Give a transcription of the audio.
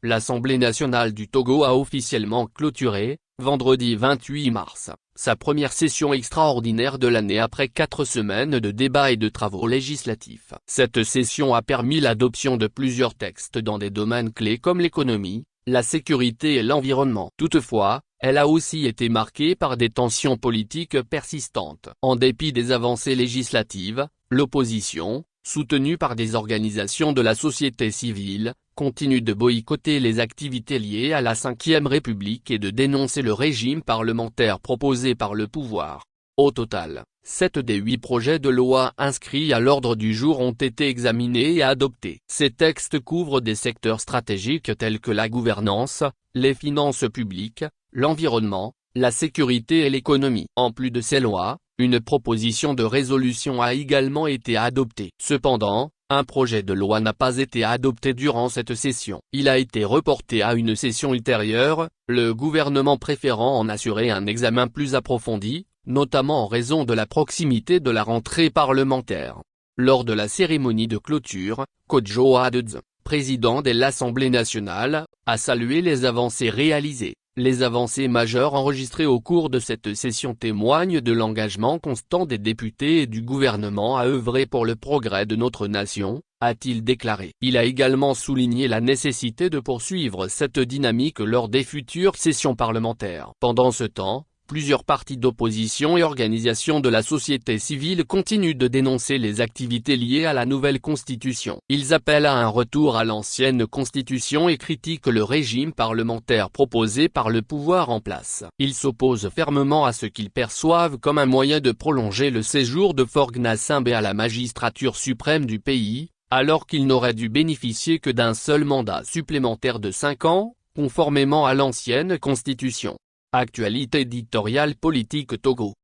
L'Assemblée nationale du Togo a officiellement clôturé, vendredi 28 mars, sa première session extraordinaire de l'année après 4 semaines de débats et de travaux législatifs. Cette session a permis l'adoption de plusieurs textes dans des domaines clés comme l'économie, la sécurité et l'environnement. Toutefois, elle a aussi été marquée par des tensions politiques persistantes. En dépit des avancées législatives, l'opposition, soutenue par des organisations de la société civile, continue de boycotter les activités liées à la Ve République et de dénoncer le régime parlementaire proposé par le pouvoir. Au total, 7 des 8 projets de loi inscrits à l'ordre du jour ont été examinés et adoptés. Ces textes couvrent des secteurs stratégiques tels que la gouvernance, les finances publiques, l'environnement, la sécurité et l'économie. En plus de ces lois, une proposition de résolution a également été adoptée. Cependant, un projet de loi n'a pas été adopté durant cette session. Il a été reporté à une session ultérieure, le gouvernement préférant en assurer un examen plus approfondi, notamment en raison de la proximité de la rentrée parlementaire. Lors de la cérémonie de clôture, Kojo Adedz, président de l'Assemblée nationale, a salué les avancées réalisées. Les avancées majeures enregistrées au cours de cette session témoignent de l'engagement constant des députés et du gouvernement à œuvrer pour le progrès de notre nation, a-t-il déclaré. Il a également souligné la nécessité de poursuivre cette dynamique lors des futures sessions parlementaires. Pendant ce temps, plusieurs partis d'opposition et organisations de la société civile continuent de dénoncer les activités liées à la nouvelle constitution. Ils appellent à un retour à l'ancienne constitution et critiquent le régime parlementaire proposé par le pouvoir en place. Ils s'opposent fermement à ce qu'ils perçoivent comme un moyen de prolonger le séjour de Faure Gnassingbé à la magistrature suprême du pays, alors qu'il n'aurait dû bénéficier que d'un seul mandat supplémentaire de 5 ans, conformément à l'ancienne constitution. Actualité éditoriale politique Togo.